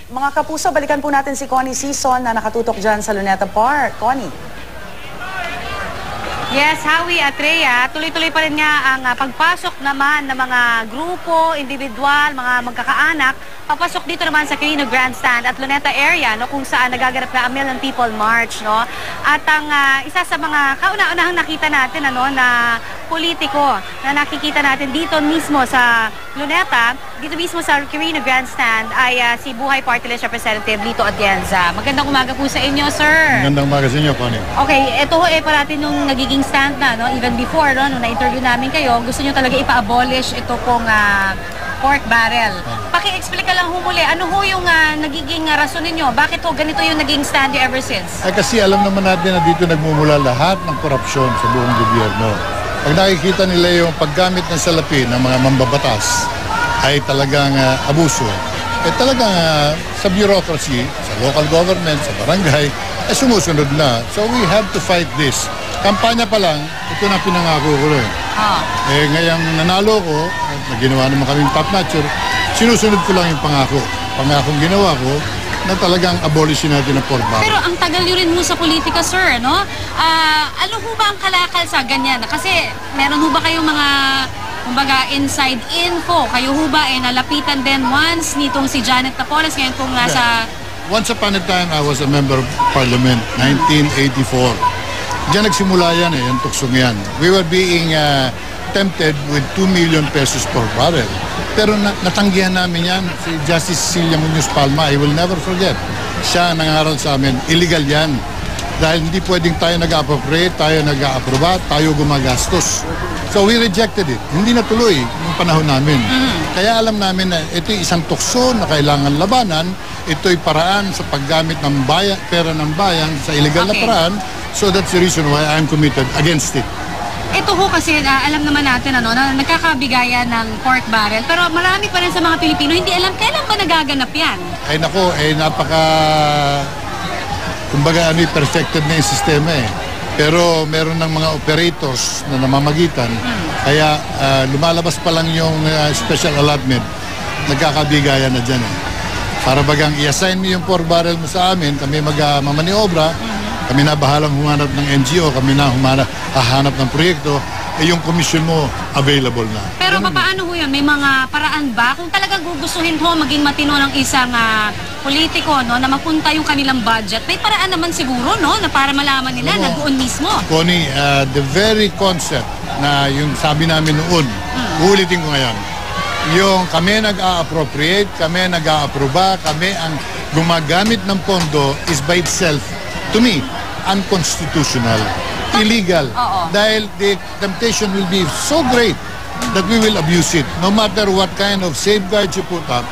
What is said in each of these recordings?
Mga kapuso, balikan po natin si Connie Sison na nakatutok dyan sa Luneta Park. Connie. Yes, Howie at Rhea, tuloy-tuloy pa rin nga ang pagpasok naman ng mga grupo, individual, mga magkakaanak, papasok dito naman sa Quirino Grandstand at Luneta area, no, kung saan nagaganap na ang Million People March, no. At ang isa sa mga kauna-unahang nakita natin, ano, na politiko na nakikita natin dito mismo sa Luneta, dito mismo sa Quirino Grandstand ay si Buhay Party List Representative Lito Atienza. Magandang umaga po sa inyo, sir. Magandang umaga sa inyo, Connie. Okay, ito ho parati nung nagiging stand na, no, even before, no, nung na-interview namin kayo, gusto nyo talaga ipa-abolish ito pong pork barrel. Paki-explain ka lang ho muli, ano ho yung nagiging rason ninyo? Bakit ho ganito yung naging stand nyo ever since? Kasi alam naman natin na dito nagmumula lahat ng korupsyon sa buong gobyerno. Pag nakikita nila yung paggamit ng salapi ng mga mambabatas ay talagang abuso. Talagang sa bureaucracy, sa local government, sa barangay, sumusunod na. So we have to fight this. Kampanya pa lang, ito na pinangako ko rin. Ngayong nanalo ko, ginawa naman kaming top-notcher, sinusunod ko lang yung pangako. Pangakong ginawa ko, na talagang abolishin natin ang pork barrel. Pero ang tagal nyo rin mo sa politika, sir, no? Ano ho ba ang kalakal sa ganyan? Kasi meron ho ba kayong mga, kumbaga, inside info? Kayo ho ba nalapitan din once nitong si Janet Napoles ngayon kung nasa... Once upon a time, I was a member of parliament, 1984. Diyan nagsimula yan yung tuksong yan. We were being tempted with 2 million pesos per barrel. Pero natanggihan namin yan. Si Justice Cecilia Muñoz Palma, I will never forget. Siya nangaral sa amin, illegal yan. Dahil hindi pwedeng tayo nag-appropriate, tayo nag-approva, tayo gumagastos. So we rejected it. Hindi natuloy yung panahon namin. Kaya alam namin na ito'y isang tukso na kailangan labanan. Ito'y paraan sa paggamit ng bayan, pera ng bayan sa illegal na paraan. So that's the reason why I'm committed against it. Ito ho kasi alam naman natin na nagkakabigayan ng pork barrel. Pero marami pa rin sa mga Pilipino hindi alam kailan ba nagaganap yan. Ay nako, napaka... Kumbaga perfected na yung sistema Pero meron ng mga operators na namamagitan. Kaya lumalabas pa lang yung special allotment. Nagkakabigayan na dyan Para bagang i-assign mo yung pork barrel mo sa amin, kami magmamaniobra, kami na bahalang humanap ng NGO, kami na hahanap ng proyekto, yung komisyon mo available na. Pero paano ho yan? May mga paraan ba? Kung talagang gugustuhin ho maging matino ng isang politiko, no, na mapunta yung kanilang budget, may paraan naman siguro, no, na para malaman nila na doon mismo. Connie, the very concept na yung sabi namin noon, ulitin ko ngayon, yung kami nag-a-appropriate, kami nag-a-aproba, kami ang gumagamit ng pondo is by itself, to me, unconstitutional, illegal. Dahil the temptation will be so great that we will abuse it. No matter what kind of safeguards you put up,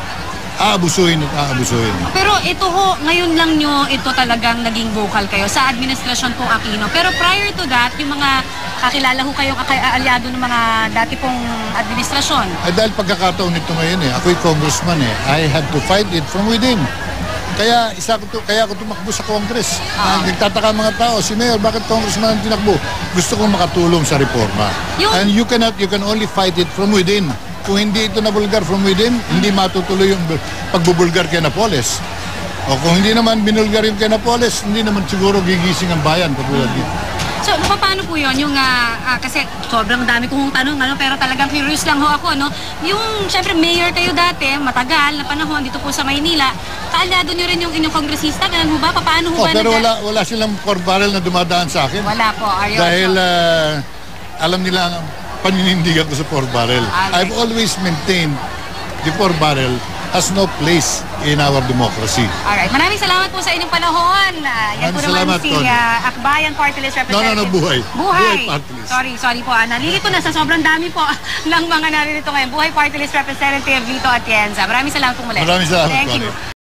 aabusuhin at aabusuhin. Pero ito ho, ngayon lang nyo ito talagang naging vocal kayo sa administrasyon pong Aquino. Pero prior to that, yung mga kakilala ho kayong aliado ng mga dati pong administrasyon. Dahil pagkakataon nito ngayon ako'y congressman I had to fight it from within. Kaya kaya ako tumakbo sa Congress. Nagtataka mga tao, si Mayor, bakit congressman ang tinakbo? Gusto kong makatulong sa reforma. And you can only fight it from within. Kung hindi ito nabulgar from within, hindi matutuloy yung pagbubulgar kay Napoles. O kung hindi naman binulgar yung kay Napoles, hindi naman siguro gigising ang bayan katulad dito. So, paano po yun? Yung, kasi sobrang dami kong tanong, pero talagang curious lang ho ako, no? Yung, syempre, mayor kayo dati, matagal na panahon dito po sa Maynila, kaalyado nyo rin yung inyong kongresista, ganun ho ba? Paano ho ba? Pero wala silang pork barrel na dumadaan sa akin. Wala po. Dahil, alam nila ang paninindigan ko sa pork barrel. I've always maintained the pork barrel has no place in our democracy. Alright. Maraming salamat po sa inyong panahon. Yan po naman si Akbayan Party List Representative. No, Buhay. Buhay Party List. Sorry po. Nalilito na sa sobrang dami po ng mga naririto ngayon. Buhay Party List Representative Lito Atienza. Maraming salamat po muli. Maraming salamat. Thank you.